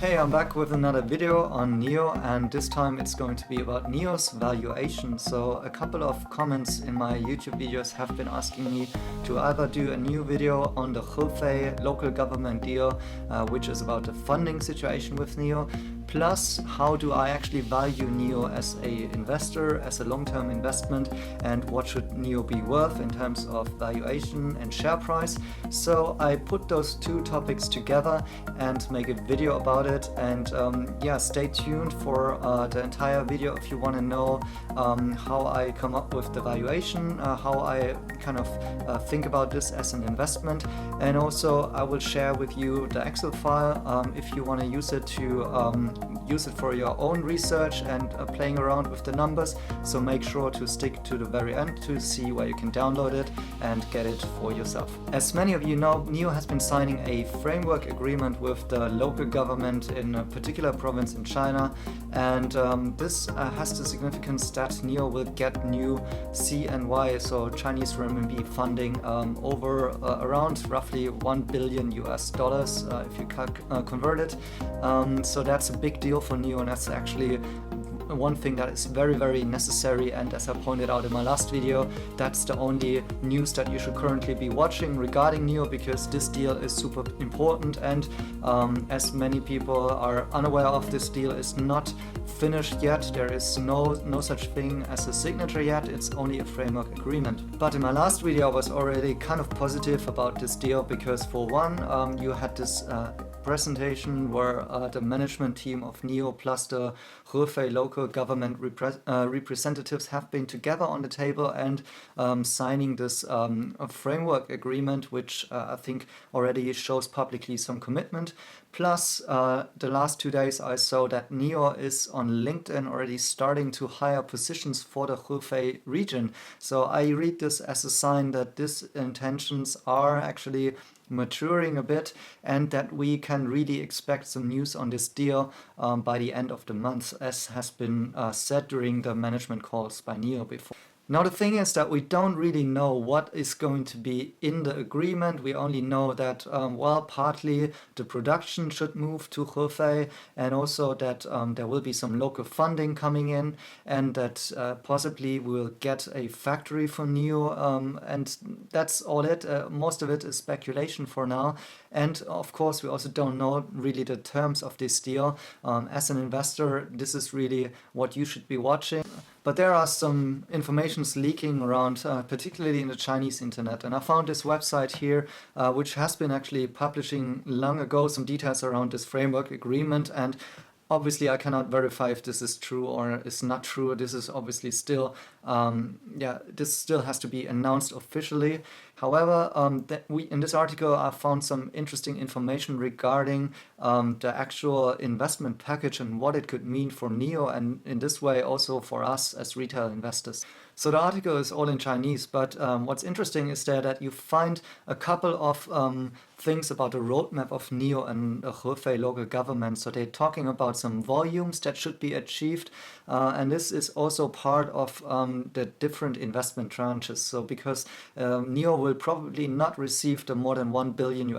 Hey, I'm back with another video on NIO, and this time it's going to be about NIO's valuation. So a couple of comments in my YouTube videos have been asking me to either do a new video on the Hefei local government deal, which is about the funding situation with NIO, plus how do I actually value NIO as a investor, as a long-term investment, and what should NIO be worth in terms of valuation and share price. So I put those two topics together and make a video about it, and yeah, stay tuned for the entire video if you want to know how I come up with the valuation, how I kind of think about this as an investment, and also I will share with you the Excel file if you want to use it to use it for your own research and playing around with the numbers. So make sure to stick to the very end to see where you can download it and get it for yourself. As many of you know, NIO has been signing a framework agreement with the local government in a particular province in China, and this has the significance that NIO will get new CNY, so Chinese renminbi funding, over around roughly $1 billion if you convert it. So that's a big deal for NIO, and that's actually one thing that is very, very necessary. And as I pointed out in my last video, that's the only news that you should currently be watching regarding NIO, because this deal is super important, and as many people are unaware of, this deal is not finished yet. There is no such thing as a signature yet. It's only a framework agreement. But in my last video I was already kind of positive about this deal, because for one, you had this presentation where the management team of NIO plus the Hefei local government representatives have been together on the table and signing this framework agreement, which I think already shows publicly some commitment. Plus, the last 2 days I saw that NIO is on LinkedIn already starting to hire positions for the Hefei region. So I read this as a sign that these intentions are actually maturing a bit, and that we can really expect some news on this deal by the end of the month, as has been said during the management calls by NIO before. Now the thing is that we don't really know what is going to be in the agreement. We only know that, well, partly the production should move to Hefei, and also that there will be some local funding coming in, and that possibly we'll get a factory for NIO, and that's all it. Most of it is speculation for now. And of course, we also don't know really the terms of this deal. As an investor, this is really what you should be watching. But there are some informations leaking around, particularly in the Chinese internet. And I found this website here, which has been actually publishing long ago some details around this framework agreement. And obviously, I cannot verify if this is true or is not true. This is obviously still, this still has to be announced officially. However, in this article, I found some interesting information regarding the actual investment package and what it could mean for NIO, and in this way also for us as retail investors. So the article is all in Chinese, but what's interesting is there that you find a couple of things about the roadmap of NIO and the Hefei local government. So they're talking about some volumes that should be achieved, and this is also part of the different investment tranches. So because NIO will probably not receive the more than $1 billion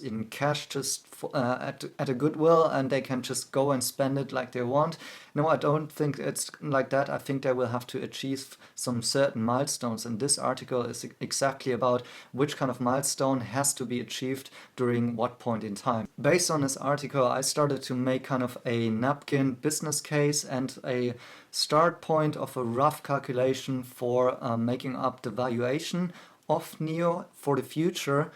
in cash just at a goodwill, and they can just go and spend it like they want. No, I don't think it's like that. I think they will have to achieve some certain milestones, and this article is exactly about which kind of milestone has to be achieved during what point in time. Based on this article, I started to make kind of a napkin business case and a start point of a rough calculation for making up the valuation of NIO for the future,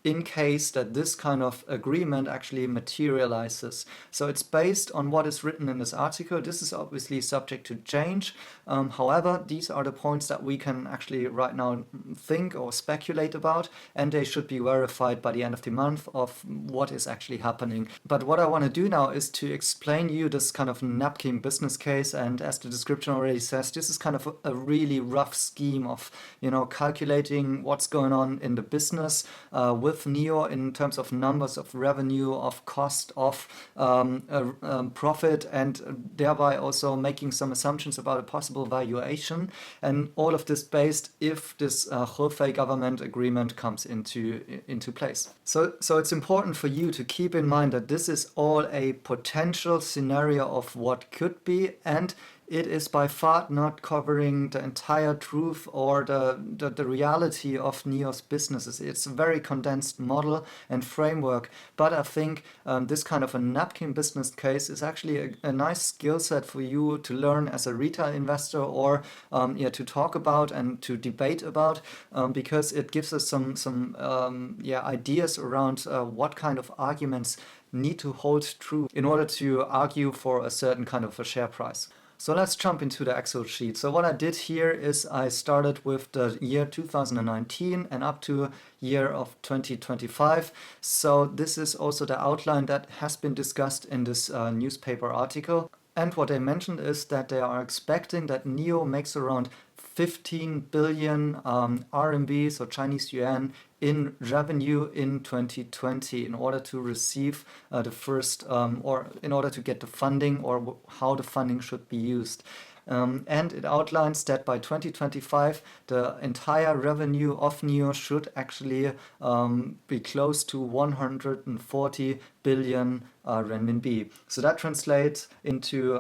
in case that this kind of agreement actually materializes. So it's based on what is written in this article. This is obviously subject to change. However, these are the points that we can actually right now think or speculate about, and they should be verified by the end of the month of what is actually happening. But what I want to do now is to explain you this kind of napkin business case, and as the description already says, this is kind of a really rough scheme of, calculating what's going on in the business with with NIO in terms of numbers of revenue, of cost, of profit, and thereby also making some assumptions about a possible valuation. And all of this based if this Hefei government agreement comes into place. So it's important for you to keep in mind that this is all a potential scenario of what could be, and it is by far not covering the entire truth or the reality of NIO's businesses. It's a very condensed model and framework, but I think this kind of a napkin business case is actually a nice skill set for you to learn as a retail investor, or to talk about and to debate about, because it gives us some ideas around what kind of arguments need to hold true in order to argue for a certain kind of a share price. So let's jump into the Excel sheet. So what I did here is I started with the year 2019 and up to year of 2025. So this is also the outline that has been discussed in this newspaper article. And what they mentioned is that they are expecting that NIO makes around 15 billion RMB, so Chinese yuan, in revenue in 2020 in order to receive the first, or in order to get the funding, or how the funding should be used. And it outlines that by 2025, the entire revenue of NIO should actually be close to 140 billion renminbi. So that translates into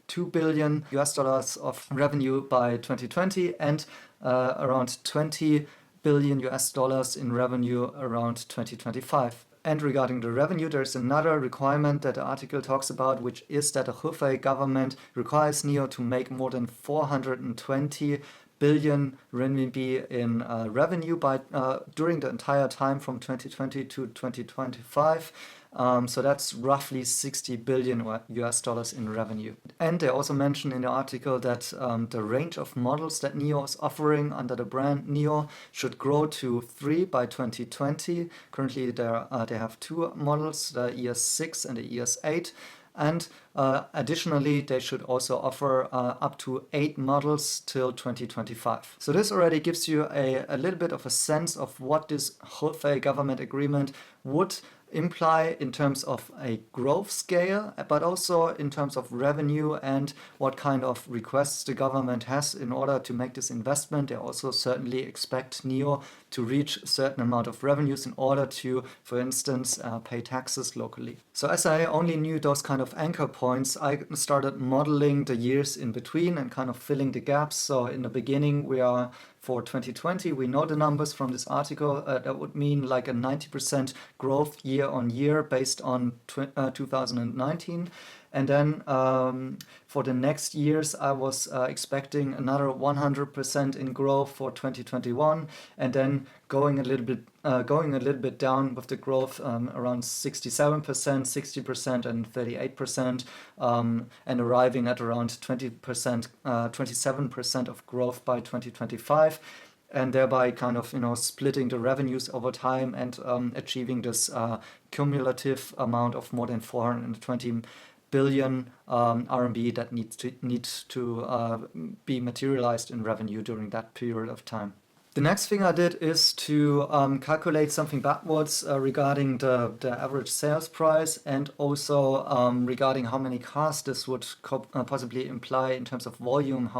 $2 billion of revenue by 2020 and around $20 billion in revenue around 2025. And regarding the revenue, there's another requirement that the article talks about, which is that the Hefei government requires NIO to make more than 420 billion renminbi in revenue by during the entire time from 2020 to 2025. So that's roughly 60 billion in revenue. And they also mention in the article that the range of models that NIO is offering under the brand NIO should grow to 3 by 2020. Currently they have 2 models, the ES6 and the ES8. And additionally, they should also offer up to 8 models till 2025. So this already gives you a little bit of a sense of what this Hefei government agreement would imply in terms of a growth scale, but also in terms of revenue and what kind of requests the government has in order to make this investment. They also certainly expect NIO to reach a certain amount of revenues in order to, for instance, pay taxes locally. So as I only knew those kind of anchor points, I started modeling the years in between and kind of filling the gaps. So in the beginning, we are for 2020, we know the numbers from this article. That would mean like a 90% growth year on year based on 2019. And then for the next years, I was expecting another 100% in growth for 2021, and then going a little bit down with the growth around 67%, 60%, and 38%, and arriving at around 20%, 27% of growth by 2025. And thereby kind of, splitting the revenues over time and achieving this cumulative amount of more than 420 billion RMB that needs to be materialized in revenue during that period of time. The next thing I did is to calculate something backwards regarding the average sales price, and also regarding how many cars this would possibly imply in terms of volume.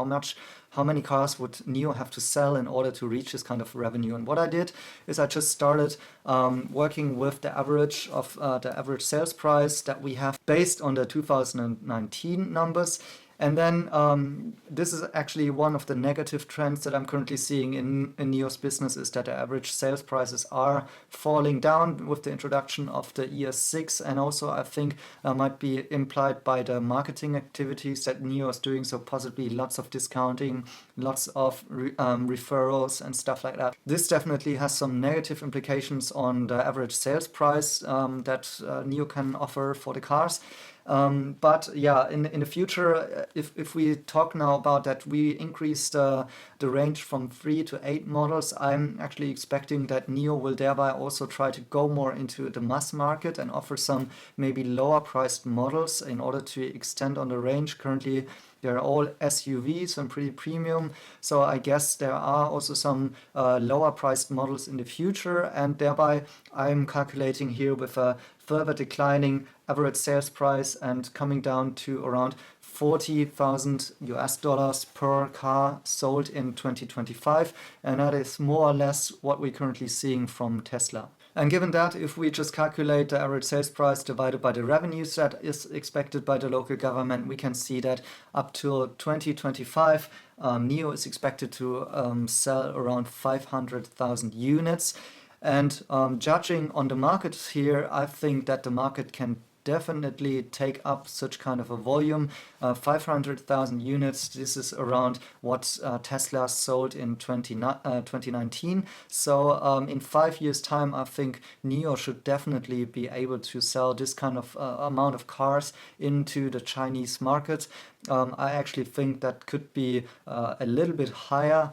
How many cars would NIO have to sell in order to reach this kind of revenue? And what I did is I just started working with the average of the average sales price that we have based on the 2019 numbers. And then this is actually one of the negative trends that I'm currently seeing in NIO's business, is that the average sales prices are falling down with the introduction of the ES6, and also I think might be implied by the marketing activities that NIO is doing, so possibly lots of discounting, lots of referrals and stuff like that. This definitely has some negative implications on the average sales price that NIO can offer for the cars. But yeah, in the future, if we talk now about that, we increased the range from 3 to 8 models. I'm actually expecting that NIO will thereby also try to go more into the mass market and offer some maybe lower priced models in order to extend on the range. Currently, they're all SUVs and pretty premium. So I guess there are also some lower priced models in the future. And thereby I'm calculating here with a further declining average sales price and coming down to around $40,000 per car sold in 2025. And that is more or less what we're currently seeing from Tesla. And given that, if we just calculate the average sales price divided by the revenues that is expected by the local government, we can see that up to 2025, NIO is expected to sell around 500,000 units. And judging on the market here, I think that the market can definitely take up such kind of a volume. 500,000 units, this is around what Tesla sold in 2019. So in 5 years' time, I think NIO should definitely be able to sell this kind of amount of cars into the Chinese market. I actually think that could be a little bit higher,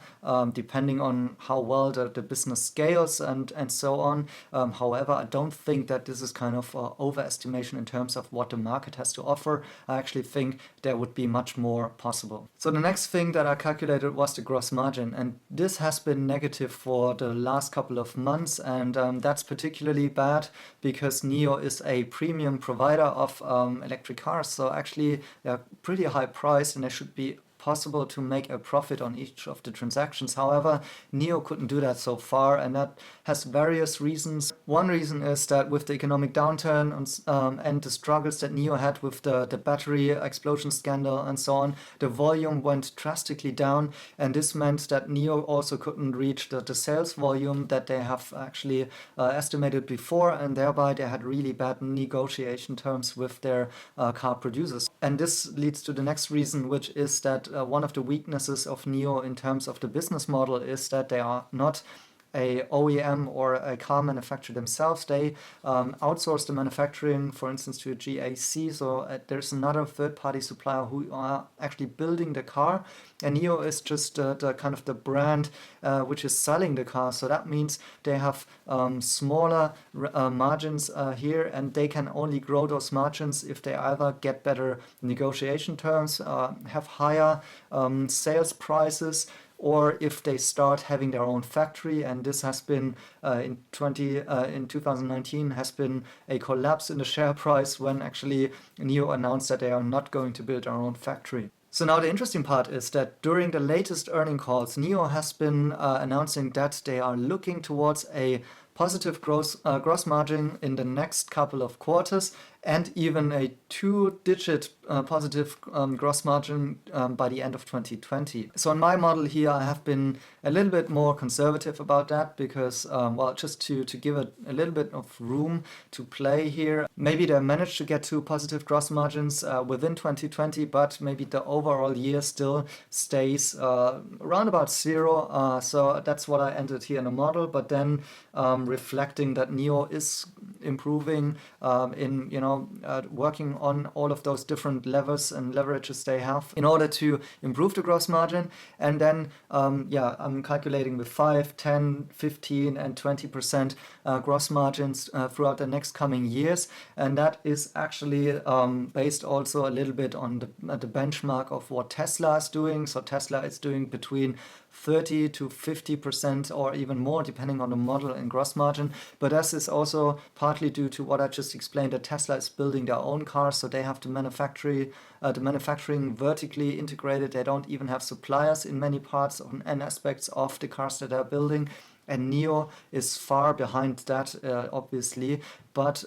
depending on how well the business scales and so on. However, I don't think that this is kind of overestimation in terms of what the market has to offer. I actually think there would be much more possible. So the next thing that I calculated was the gross margin, and this has been negative for the last couple of months, and that's particularly bad because NIO is a premium provider of electric cars. So actually they're pretty high priced and they should be possible to make a profit on each of the transactions. However, NIO couldn't do that so far, and that has various reasons. One reason is that with the economic downturn and the struggles that NIO had with the battery explosion scandal and so on, the volume went drastically down, and this meant that NIO also couldn't reach the sales volume that they have actually estimated before, and thereby they had really bad negotiation terms with their car producers. And this leads to the next reason, which is that one of the weaknesses of NIO in terms of the business model is that they are not a OEM or a car manufacturer themselves. They outsource the manufacturing, for instance, to a GAC. So there's another third-party supplier who are actually building the car, and NIO is just the kind of the brand which is selling the car. So that means they have smaller margins here, and they can only grow those margins if they either get better negotiation terms, have higher sales prices, or if they start having their own factory. And this has been in 2019 has been a collapse in the share price when actually NIO announced that they are not going to build their own factory. So now the interesting part is that during the latest earnings calls, NIO has been announcing that they are looking towards a positive gross margin in the next couple of quarters, and even a 2-digit positive gross margin by the end of 2020. So in my model here, I have been a little bit more conservative about that because, well, just to give it a little bit of room to play here. Maybe they managed to get to positive gross margins within 2020, but maybe the overall year still stays around about 0. So that's what I entered here in the model. But then reflecting that NIO is improving in, working on all of those different levers and leverages they have in order to improve the gross margin. And then, I'm calculating with 5, 10, 15, and 20% gross margins throughout the next coming years. And that is actually based also a little bit on the benchmark of what Tesla is doing. So Tesla is doing between 30 to 50% or even more depending on the model and gross margin. But this is also partly due to what I just explained, that Tesla is building their own cars, so they have the manufacturing vertically integrated. They don't even have suppliers in many parts and aspects of the cars that they're building. And NIO is far behind that, obviously, but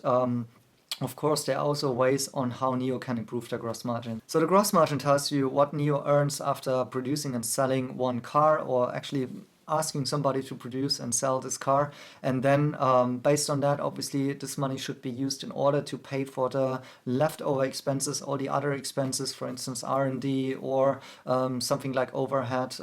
of course, there are also ways on how NIO can improve their gross margin. So the gross margin tells you what NIO earns after producing and selling one car, or actually asking somebody to produce and sell this car. And then based on that, obviously, this money should be used in order to pay for the leftover expenses, all the other expenses, for instance, R&D or something like overhead,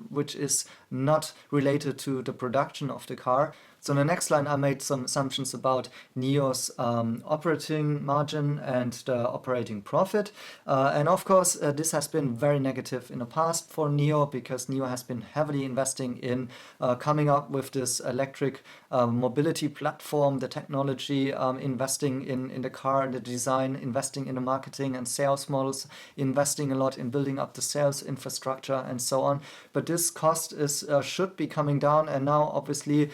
which is not related to the production of the car. So in the next line, I made some assumptions about NIO's operating margin and the operating profit. And of course, this has been very negative in the past for NIO because NIO has been heavily investing in coming up with this electric mobility platform, the technology, investing in the car, the design, investing in the marketing and sales models, investing a lot in building up the sales infrastructure and so on. But this cost should be coming down, and now obviously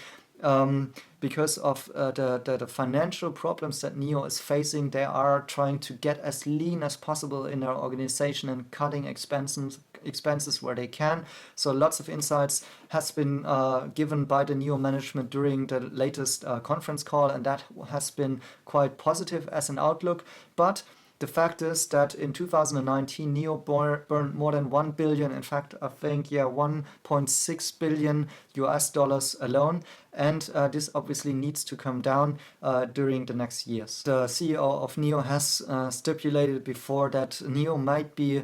because of the financial problems that NIO is facing, they are trying to get as lean as possible in their organization and cutting expenses where they can. So lots of insights has been given by the NIO management during the latest conference call, and that has been quite positive as an outlook. But the fact is that in 2019, NIO burned more than 1 billion, in fact, I think, $1.6 billion alone. And this obviously needs to come down during the next years. The CEO of NIO has stipulated before that NIO might be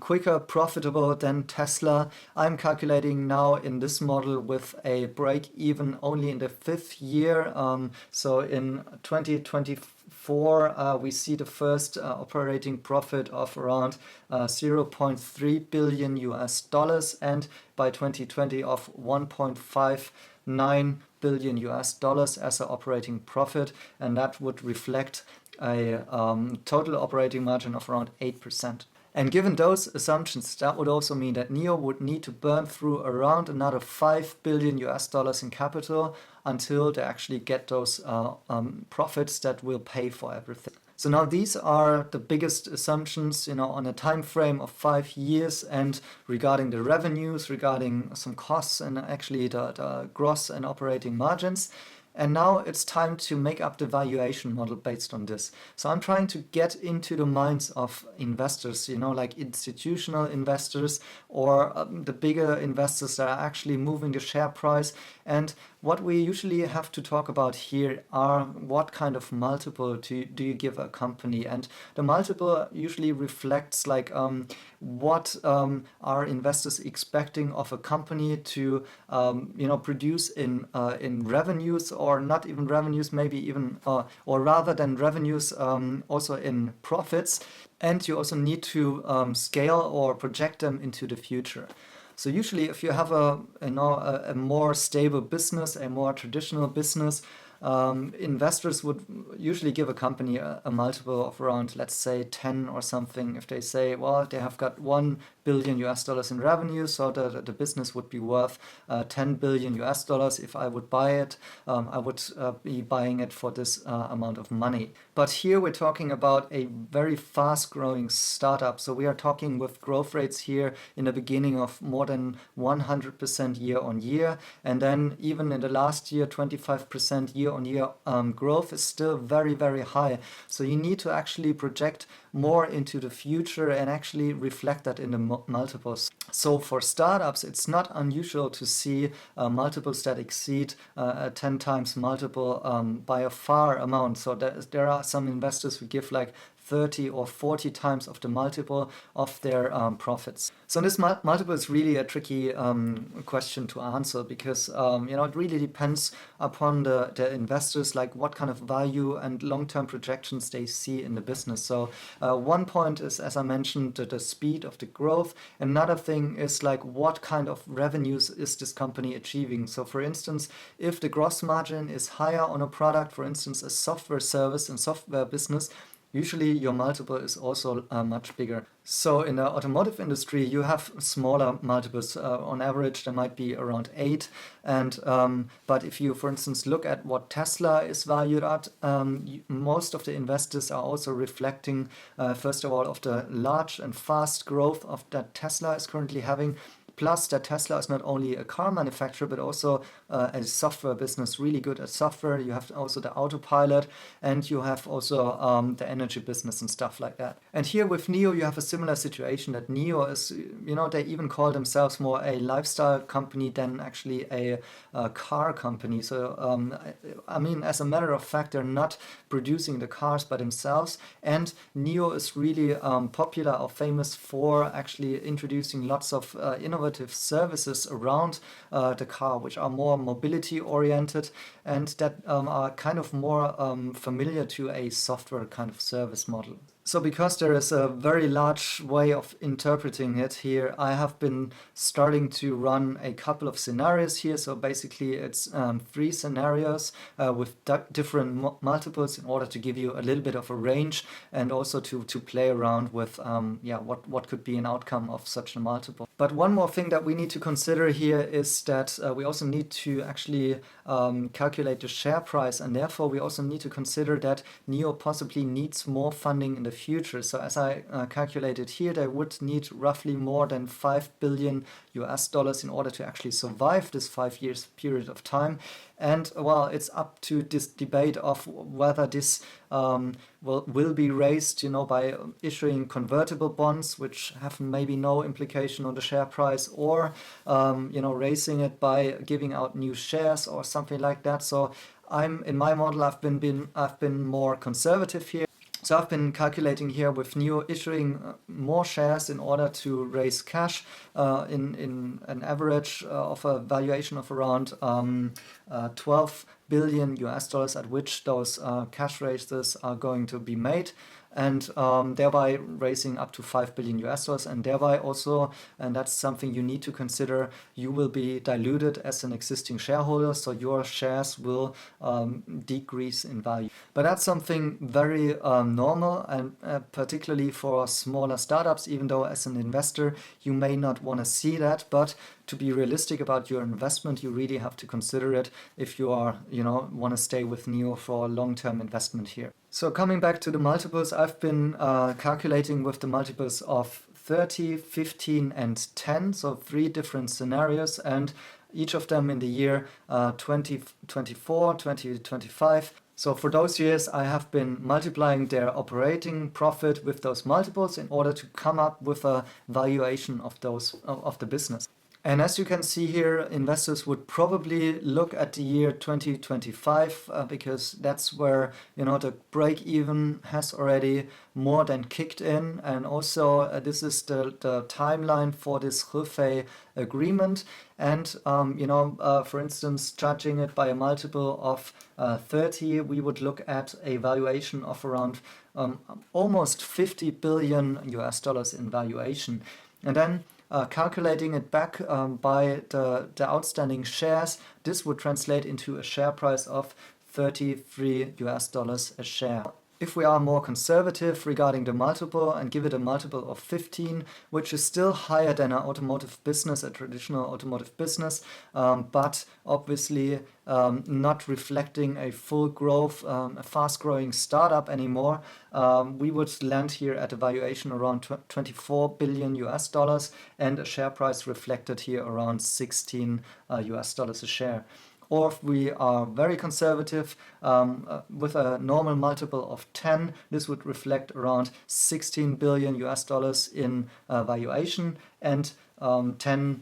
quicker profitable than Tesla. I'm calculating now in this model with a break even only in the 5th year. So in 2024, we see the first operating profit of around $0.3 billion, and by 2020 of $1.59 billion as an operating profit, and that would reflect a total operating margin of around 8%. And given those assumptions, that would also mean that NIO would need to burn through around another $5 billion in capital until they actually get those profits that will pay for everything. So now these are the biggest assumptions, on a time frame of 5 years, and regarding the revenues, regarding some costs, and actually the gross and operating margins. And now it's time to make up the valuation model based on this. So I'm trying to get into the minds of investors, like institutional investors or the bigger investors that are actually moving the share price. And what we usually have to talk about here are what kind of multiple do you give a company, and the multiple usually reflects like what are investors expecting of a company to produce in revenues, or not even revenues, maybe even or rather than revenues, also in profits, and you also need to scale or project them into the future. So usually if you have a more stable business, a more traditional business, investors would usually give a company a multiple of around, let's say, 10 or something. If they say, well, they have got $1 billion in revenue, so the business would be worth $10 billion. If I would buy it, I would be buying it for this amount of money. But here we're talking about a very fast growing startup. So we are talking with growth rates here in the beginning of more than 100% year on year. And then even in the last year, 25% year on year growth is still very, very high. So you need to actually project more into the future and actually reflect that in the multiples. So for startups, it's not unusual to see multiples that exceed a 10 times multiple by a far amount. So there are some investors who give like 30 or 40 times of the multiple of their profits. So this multiple is really a tricky question to answer because it really depends upon the investors, like what kind of value and long-term projections they see in the business. So one point is, as I mentioned, the speed of the growth. Another thing is like what kind of revenues is this company achieving. So for instance, if the gross margin is higher on a product, for instance, a software service and software business, usually your multiple is also much bigger. So in the automotive industry, you have smaller multiples. On average, there might be around 8. But if you, for instance, look at what Tesla is valued at, most of the investors are also reflecting, first of all, of the large and fast growth of that Tesla is currently having. Plus that Tesla is not only a car manufacturer, but also a software business, really good at software. You have also the autopilot, and you have also the energy business and stuff like that. And here with NIO, you have a similar situation that NIO is, they even call themselves more a lifestyle company than actually a car company. So, as a matter of fact, they're not producing the cars by themselves. And NIO is really popular or famous for actually introducing lots of innovative innovative services around the car, which are more mobility oriented and that are kind of more familiar to a software kind of service model. So because there is a very large way of interpreting it here, I have been starting to run a couple of scenarios here. So basically it's 3 scenarios with different multiples in order to give you a little bit of a range and also to play around with what could be an outcome of such a multiple. But one more thing that we need to consider here is that we also need to actually calculate the share price, and therefore we also need to consider that NIO possibly needs more funding in the future. So as I calculated here, they would need roughly more than $5 billion in order to actually survive this 5 years period of time. And well, it's up to this debate of whether this will be raised, by issuing convertible bonds, which have maybe no implication on the share price, or raising it by giving out new shares or something like that. So in my model, I've been more conservative here. So I've been calculating here with NIO issuing more shares in order to raise cash in an average of a valuation of around $12 billion at which those cash raises are going to be made, and thereby raising up to $5 billion, and thereby also, and that's something you need to consider, you will be diluted as an existing shareholder, so your shares will decrease in value. But that's something very normal, and particularly for smaller startups, even though as an investor you may not want to see that, but to be realistic about your investment, you really have to consider it if you are, want to stay with NIO for long-term investment here. So coming back to the multiples, I've been calculating with the multiples of 30, 15, and 10, so 3 different scenarios, and each of them in the year 2024, 2025. So for those years, I have been multiplying their operating profit with those multiples in order to come up with a valuation of the business. And as you can see here, investors would probably look at the year 2025 because that's where the break even has already more than kicked in, and also this is the timeline for this Hefei agreement. And for instance, judging it by a multiple of 30, we would look at a valuation of around almost $50 billion in valuation, and then calculating it back by the outstanding shares, this would translate into a share price of $33 a share. If we are more conservative regarding the multiple and give it a multiple of 15, which is still higher than an automotive business, a traditional automotive business, but obviously not reflecting a full growth, a fast-growing startup anymore, we would land here at a valuation around $24 billion and a share price reflected here around $16 a share. Or if we are very conservative with a normal multiple of 10, this would reflect around $16 billion in valuation and $10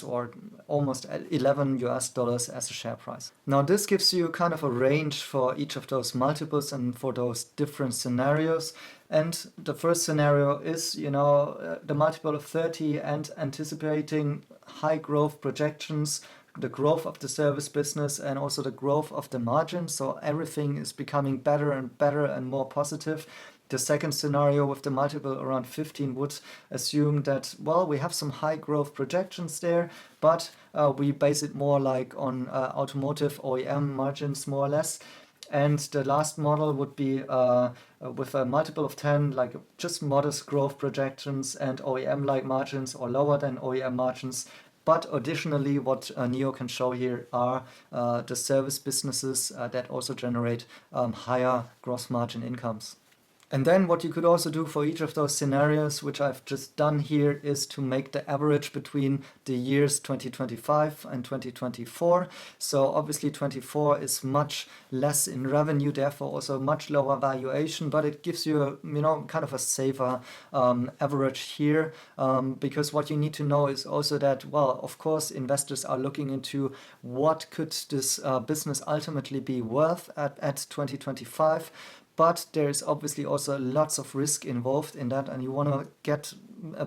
or almost $11 as a share price. Now this gives you kind of a range for each of those multiples and for those different scenarios. And the first scenario is, the multiple of 30 and anticipating high growth projections, the growth of the service business and also the growth of the margin. So everything is becoming better and more positive. The second scenario with the multiple around 15 would assume that, we have some high growth projections there, but we base it more like on automotive OEM margins more or less. And the last model would be with a multiple of 10, like just modest growth projections and OEM-like margins or lower than OEM margins. But additionally, what NIO can show here are the service businesses that also generate higher gross margin incomes. And then what you could also do for each of those scenarios, which I've just done here, is to make the average between the years 2025 and 2024. So obviously 24 is much less in revenue, therefore also much lower valuation, but it gives you kind of a safer average here, because what you need to know is also that, of course, investors are looking into what could this business ultimately be worth at 2025. But there is obviously also lots of risk involved in that, and you want to get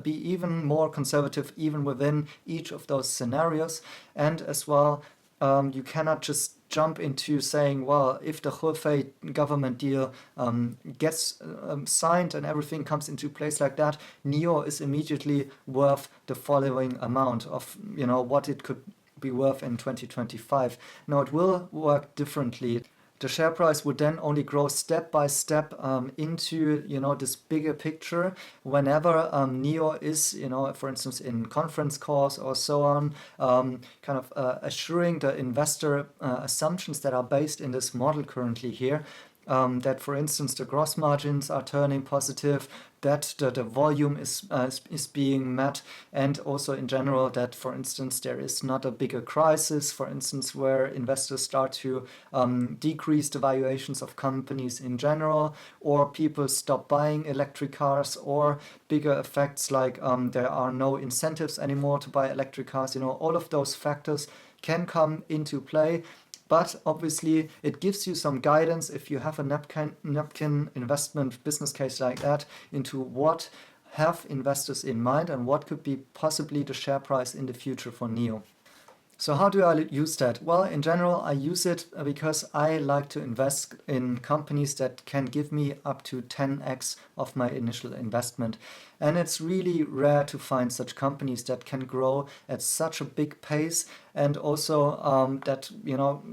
be even more conservative even within each of those scenarios. And as well, you cannot just jump into saying, well, if the Hefei government deal gets signed and everything comes into place like that, NIO is immediately worth the following amount of, what it could be worth in 2025. No, it will work differently. The share price would then only grow step by step into, this bigger picture whenever NIO is, for instance, in conference calls or so on, kind of assuring the investor assumptions that are based in this model currently here. That, for instance, the gross margins are turning positive, that the volume is being met, and also in general that, for instance, there is not a bigger crisis, for instance, where investors start to decrease the valuations of companies in general, or people stop buying electric cars, or bigger effects like there are no incentives anymore to buy electric cars. All of those factors can come into play. But obviously, it gives you some guidance if you have a napkin investment business case like that into what have investors in mind and what could be possibly the share price in the future for NIO. So how do I use that? Well, in general, I use it because I like to invest in companies that can give me up to 10x of my initial investment. And it's really rare to find such companies that can grow at such a big pace and also that,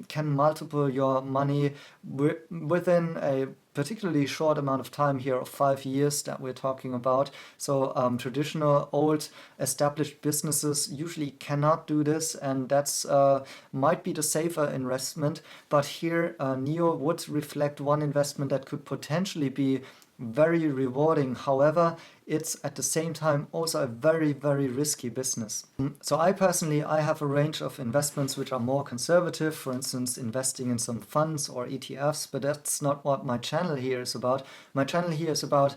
can multiple your money within a particularly short amount of time here of 5 years that we're talking about. So traditional old established businesses usually cannot do this, and that's might be the safer investment. But here NIO would reflect one investment that could potentially be very rewarding. However, it's at the same time also a very, very risky business. So I have a range of investments which are more conservative, for instance, investing in some funds or ETFs, but that's not what my channel here is about. My channel here is about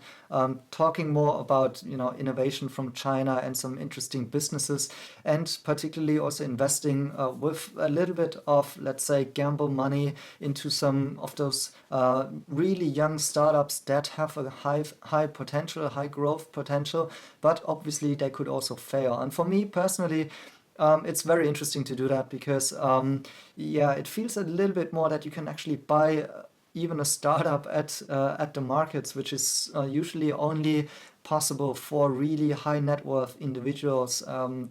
talking more about, innovation from China and some interesting businesses, and particularly also investing with a little bit of, let's say, gamble money into some of those really young startups that have a high potential, high growth potential, but obviously they could also fail. And for me personally, it's very interesting to do that because, it feels a little bit more that you can actually buy even a startup at the markets, which is usually only possible for really high net worth individuals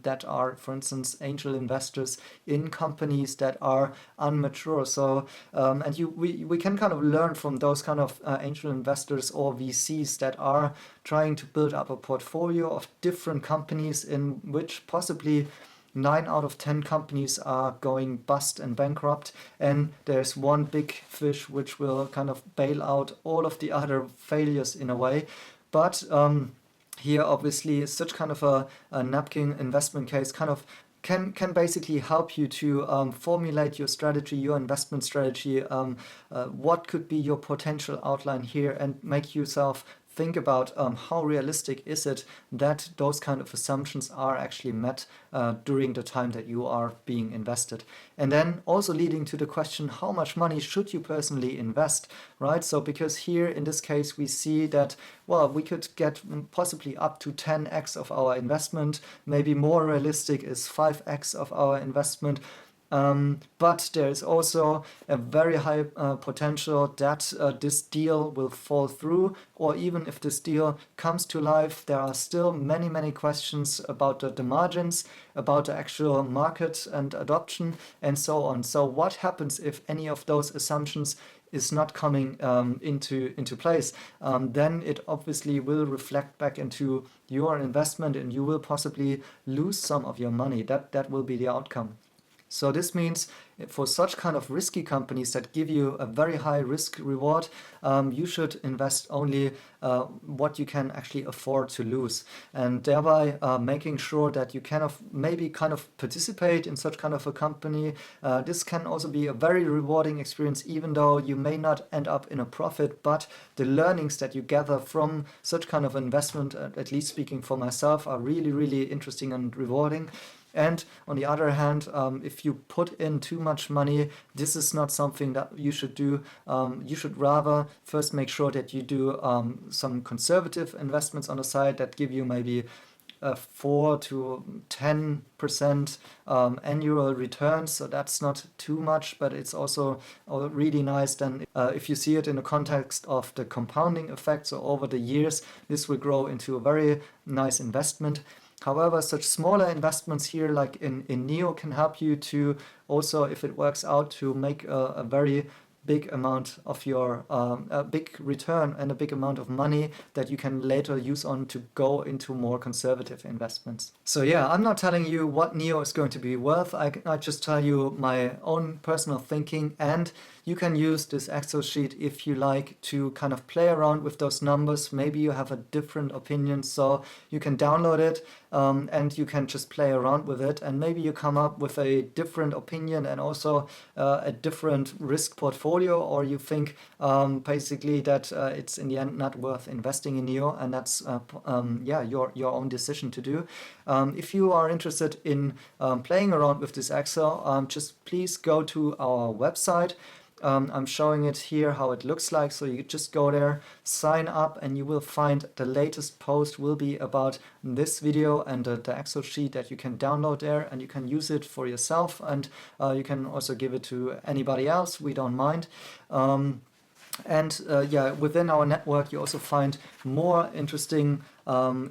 that are, for instance, angel investors in companies that are unmature. So, and we can kind of learn from those kind of angel investors or VCs that are trying to build up a portfolio of different companies in which possibly 9 out of 10 companies are going bust and bankrupt, and there's one big fish which will kind of bail out all of the other failures in a way. But here, obviously, such kind of a napkin investment case kind of can basically help you to formulate your strategy, your investment strategy, what could be your potential outline here, and make yourself think about how realistic is it that those kind of assumptions are actually met during the time that you are being invested. And then also leading to the question, how much money should you personally invest, right? So because here in this case we see that, well, we could get possibly up to 10x of our investment, maybe more realistic is 5x of our investment. But there is also a very high potential that this deal will fall through, or even if this deal comes to life, there are still many, many questions about the margins, about the actual market and adoption, and so on. So what happens if any of those assumptions is not coming into place? Then it obviously will reflect back into your investment, and you will possibly lose some of your money. That will be the outcome. So this means for such kind of risky companies that give you a very high risk reward, you should invest only what you can actually afford to lose, and thereby making sure that you can maybe participate in such kind of a company. This can also be a very rewarding experience, even though you may not end up in a profit, but the learnings that you gather from such kind of investment, at least speaking for myself, are really, really interesting and rewarding. And on the other hand, if you put in too much money, this is not something that you should do. You should rather first make sure that you do some conservative investments on the side that give you maybe 4 to 10% annual returns. So that's not too much, but it's also really nice then if you see it in the context of the compounding effect. So over the years, this will grow into a very nice investment. However, such smaller investments here, like in NIO, can help you to also, if it works out, to make a very big amount of your a big return and a big amount of money that you can later use on to go into more conservative investments. So yeah, I'm not telling you what NIO is going to be worth. I just tell you my own personal thinking, and you can use this Excel sheet if you like to kind of play around with those numbers. Maybe you have a different opinion, so you can download it and you can just play around with it, and maybe you come up with a different opinion and also a different risk portfolio, or you think basically that it's in the end not worth investing in NIO, and that's yeah, your own decision to do. If you are interested in playing around with this Excel, just please go to our website. I'm showing it here how it looks like, so you just go there, sign up, and you will find the latest post will be about this video and the Excel sheet that you can download there, and you can use it for yourself, and you can also give it to anybody else, we don't mind. And yeah, within our network you also find more interesting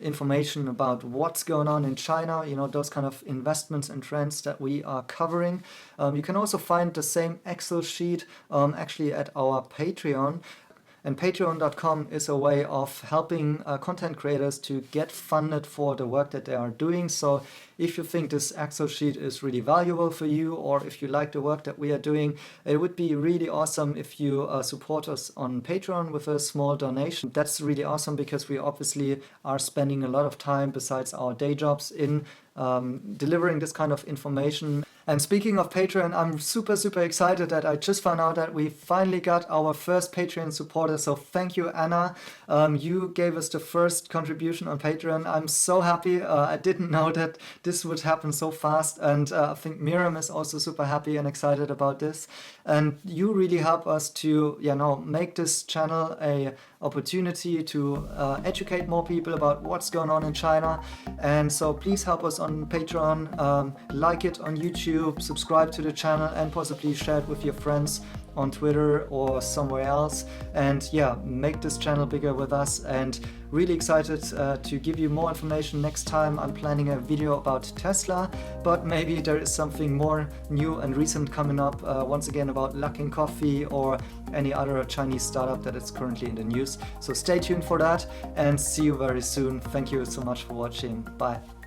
information about what's going on in China, you know, those kind of investments and trends that we are covering. You can also find the same Excel sheet actually at our Patreon. And patreon.com is a way of helping content creators to get funded for the work that they are doing. So if you think this Excel sheet is really valuable for you, or if you like the work that we are doing, it would be really awesome if you support us on Patreon with a small donation. That's really awesome because we obviously are spending a lot of time besides our day jobs in delivering this kind of information. And speaking of Patreon, I'm super excited that I just found out that we finally got our first Patreon supporter. So thank you, Anna. You gave us the first contribution on Patreon. I'm so happy. I didn't know that this would happen so fast. And I think Miriam is also super happy and excited about this. And you really help us to, you know, make this channel a opportunity to educate more people about what's going on in China. And so please help us on Patreon, like it on YouTube, subscribe to the channel, and possibly share it with your friends on Twitter or somewhere else. And yeah, make this channel bigger with us, and really excited to give you more information next time. I'm planning a video about Tesla, but maybe there is something more new and recent coming up once again about Luckin Coffee or any other Chinese startup that is currently in the news. So stay tuned for that, and see you very soon. Thank you so much for watching. Bye.